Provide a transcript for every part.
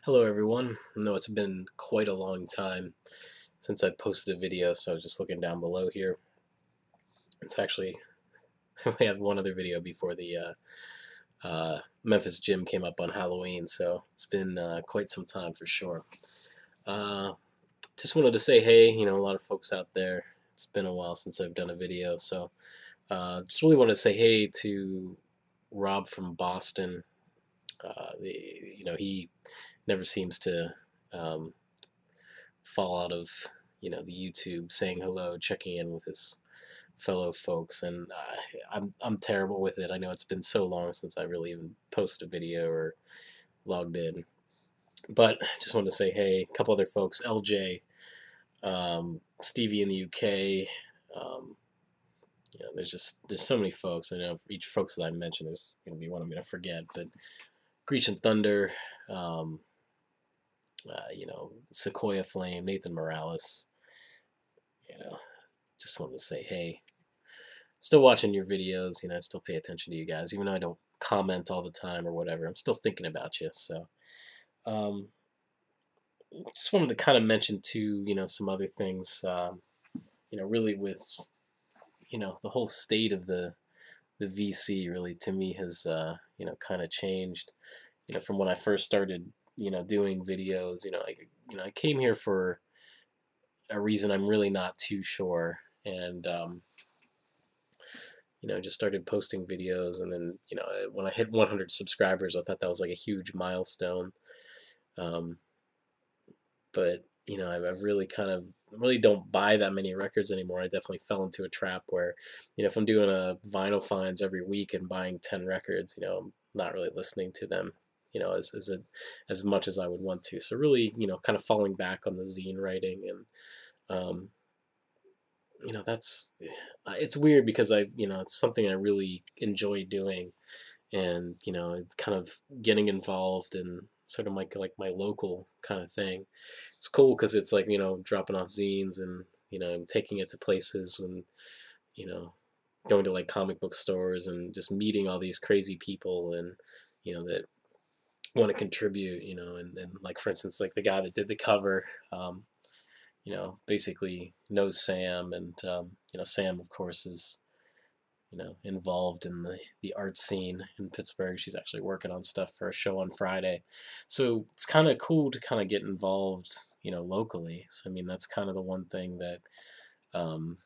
Hello everyone. I know it's been quite a long time since I posted a video, so I was just looking down below here. It's actually, we have one other video before the Memphis Gym came up on Halloween, so it's been quite some time for sure. Uh, just wanted to say hey, a lot of folks out there. It's been a while since I've done a video, so just really want to say hey to Rob from Boston. He never seems to um, fall out of the YouTube, saying hello, checking in with his fellow folks, and I'm terrible with it. I know it's been so long since I really even posted a video or logged in, but just wanted to say hey. A couple other folks, LJ, Stevie in the UK. Um, there's so many folks. I know for each folks that I mentioned, there's going to be one I'm going to forget, but Greach and Thunder. Um, Sequoia Flame, Nathan Morales. Just wanted to say, hey, still watching your videos. I still pay attention to you guys, even though I don't comment all the time or whatever. I'm still thinking about you. So, um, just wanted to kind of mention too, some other things. Really with the whole state of the VC really to me has kind of changed. From when I first started, doing videos. I came here for a reason I'm really not too sure, and just started posting videos, and then when I hit 100 subscribers, I thought that was like a huge milestone. Um, but I've really kind of really don't buy that many records anymore. I definitely fell into a trap where, if I'm doing a vinyl finds every week and buying 10 records, I'm not really listening to them, as much as I would want to. So really, kind of falling back on the zine writing, and that's it's weird because it's something I really enjoy doing, and it's kind of getting involved in sort of like my local kind of thing. It's cool because it's like dropping off zines, and taking it to places, and you know going to like comic book stores and just meeting all these crazy people, and that want to contribute, and like for instance like the guy that did the cover, basically knows Sam, and Sam of course is involved in the art scene in Pittsburgh. She's actually working on stuff for a show on Friday. So it's kind of cool to kind of get involved, locally. So, I mean, that's kind of the one thing that, um,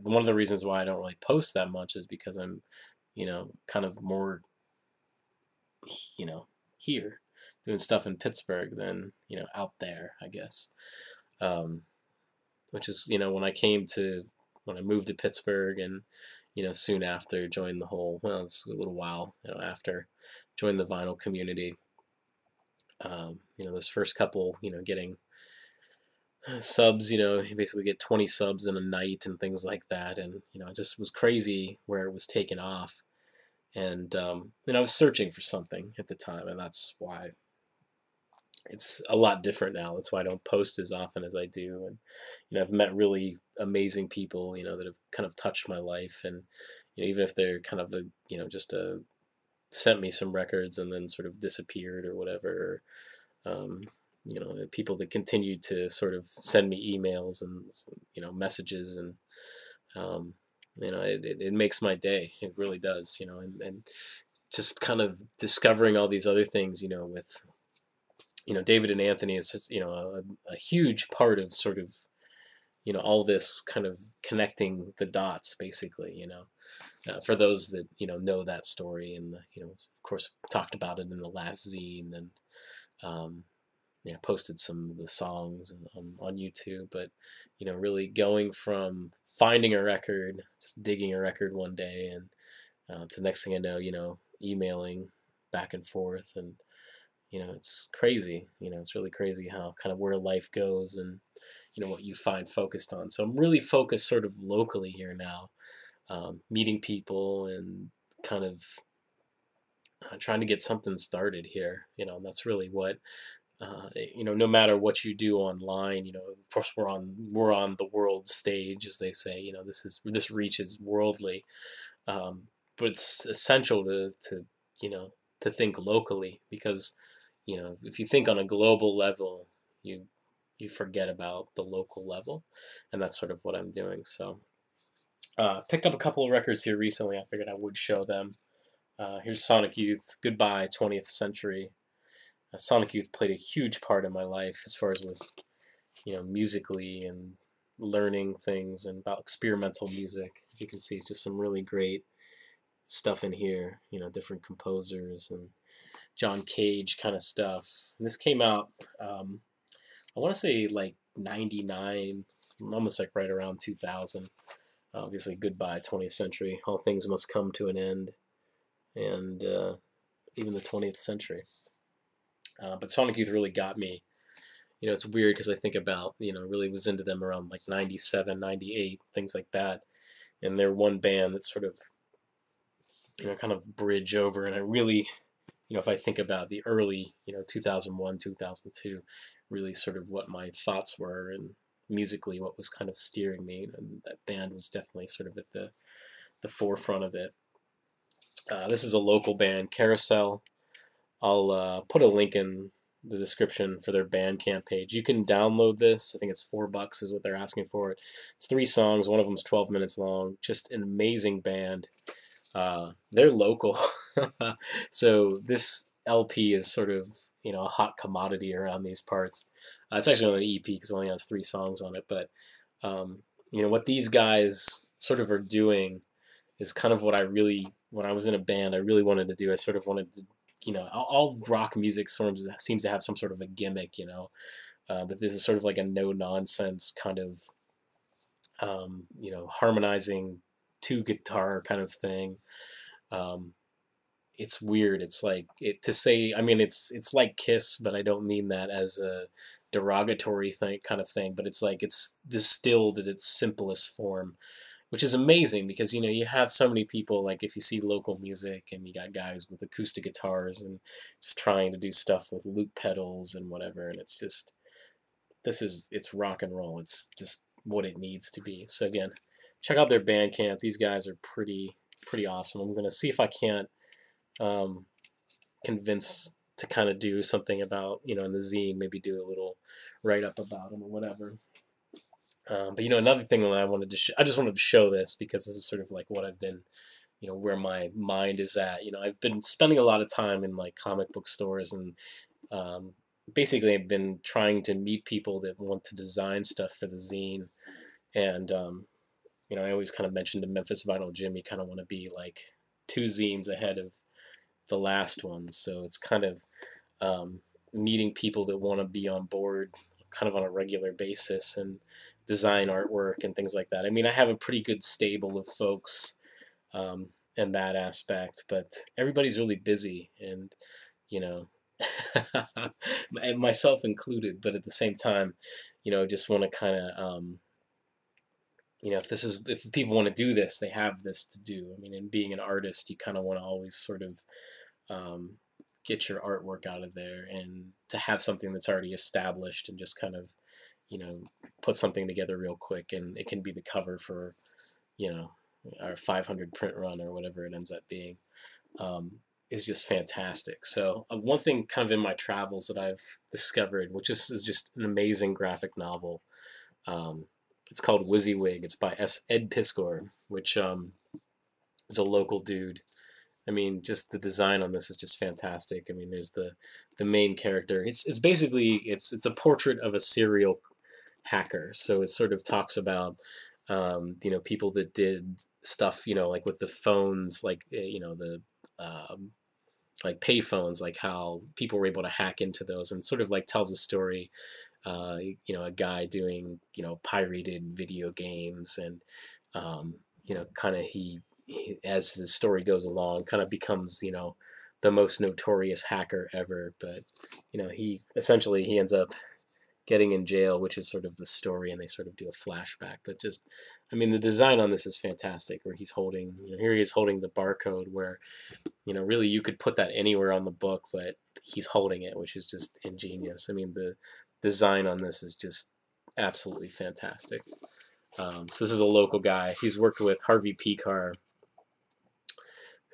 one of the reasons why I don't really post that much is because I'm, kind of more, you know, here doing stuff in Pittsburgh than, out there, I guess. Um, which is, when I moved to Pittsburgh, and soon after joined the whole, well, it's a little while after joined the vinyl community. Those first couple, getting subs, you basically get 20 subs in a night and things like that, and it just was crazy where it was taken off. And I was searching for something at the time, and that's why it's a lot different now. That's why I don't post as often as I do. And I've met really amazing people, that have kind of touched my life, and even if they're kind of just sent me some records and then sort of disappeared or whatever. Um, the people that continue to sort of send me emails and messages, and it makes my day. It really does. And just kind of discovering all these other things, with David and Anthony is just, a huge part of sort of, all this kind of connecting the dots, basically, for those that, know that story, and, of course, talked about it in the last zine, and, posted some of the songs on YouTube, but, really going from finding a record, just digging a record one day, and to the next thing I know, emailing back and forth, and, it's crazy. It's really crazy how kind of where life goes, and what you find focused on. So I'm really focused sort of locally here now, meeting people, and kind of trying to get something started here. And that's really what no matter what you do online, of course we're on the world stage, as they say. This reach is worldly, but it's essential to to think locally, because if you think on a global level, you forget about the local level, and that's sort of what I'm doing. So picked up a couple of records here recently. I figured I would show them. Here's Sonic Youth, Goodbye 20th Century. Sonic Youth played a huge part in my life as far as with musically and learning things and about experimental music. You can see it's just some really great stuff in here, different composers and John Cage kind of stuff. And this came out, I want to say like 99, almost like right around 2000. Obviously, Goodbye 20th Century, All Things Must Come to an End, and even the 20th century. But Sonic Youth really got me. It's weird because I think about, really was into them around like 97, 98, things like that. And they're one band that sort of, kind of bridge over. And I really, if I think about the early, 2001, 2002, really sort of what my thoughts were and musically what was kind of steering me. And that band was definitely sort of at the forefront of it. This is a local band, Carousel. I'll put a link in the description for their Bandcamp page. You can download this. I think it's $4 is what they're asking for it. It's 3 songs. One of them's 12 minutes long. Just an amazing band. They're local. So this LP is sort of, a hot commodity around these parts. It's actually only an EP because it only has 3 songs on it. But, what these guys sort of are doing is kind of what I really, when I was in a band, I really wanted to do. I sort of wanted to, all rock music sort of seems to have some sort of a gimmick, but this is sort of like a no-nonsense kind of, harmonizing 2 guitar kind of thing. It's weird. It's like to say. I mean, it's like Kiss, but I don't mean that as a derogatory kind of thing. But it's like it's distilled at its simplest form, which is amazing because you have so many people, like if you see local music and you got guys with acoustic guitars and just trying to do stuff with loop pedals and whatever, and it's just it's rock and roll. It's just what it needs to be. So again, check out their Bandcamp. These guys are pretty awesome. I'm gonna see if I can't convince to kind of do something about in the zine, maybe do a little write up about them or whatever. But another thing that I just wanted to show this because this is sort of like what I've been, where my mind is at. I've been spending a lot of time in like comic book stores and basically I've been trying to meet people that want to design stuff for the zine. And I always kind of mentioned to Memphis Vinyl Jim, you kind of want to be like 2 zines ahead of the last one. So it's kind of meeting people that want to be on board kind of on a regular basis and design artwork and things like that. I mean, I have a pretty good stable of folks in that aspect, but everybody's really busy and, and myself included, but at the same time, just want to kind of, if people want to do this, they have this to do. I mean, in being an artist, you kind of want to always sort of get your artwork out of there and to have something that's already established and just kind of, put something together real quick and it can be the cover for, our 500 print run or whatever it ends up being, is just fantastic. So one thing kind of in my travels that I've discovered, which is just an amazing graphic novel, it's called Wizzywig. It's by Ed Piskor, which is a local dude. I mean, just the design on this is just fantastic. I mean, there's the main character. It's basically it's a portrait of a serial hacker. So it sort of talks about people that did stuff like with the phones, like the like pay phones, like how people were able to hack into those, and sort of like tells a story. A guy doing pirated video games, and kind of he as the story goes along, kind of becomes the most notorious hacker ever. But he ends up getting in jail, which is sort of the story, and they sort of do a flashback. But just, I mean, the design on this is fantastic. Where he's holding, here he is holding the barcode, where really you could put that anywhere on the book, but he's holding it, which is just ingenious. I mean, the design on this is just absolutely fantastic. So this is a local guy. He's worked with Harvey Picar,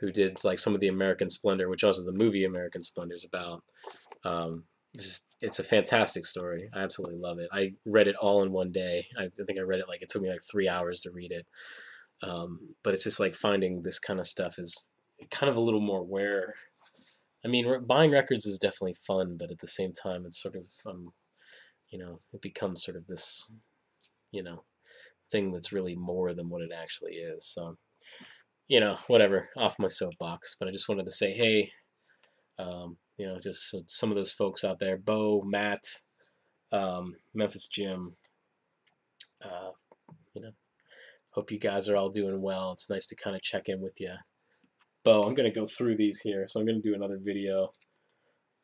who did like some of the American Splendor, which also the movie American Splendor is about. It's a fantastic story. I absolutely love it. I read it all in one day. I think I read it like it took me like 3 hours to read it. But it's just like finding this kind of stuff is kind of a little more where. I mean, buying records is definitely fun, but at the same time, it's sort of it becomes sort of this thing that's really more than what it actually is. So whatever, off my soapbox. But I just wanted to say, hey, just so some of those folks out there, Bo, Matt, Memphis Jim, hope you guys are all doing well. It's nice to kind of check in with you. Bo, I'm going to go through these here, so I'm going to do another video.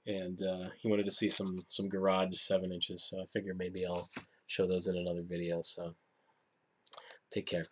And he wanted to see some garage 7 inches, so I figure maybe I'll show those in another video. So take care.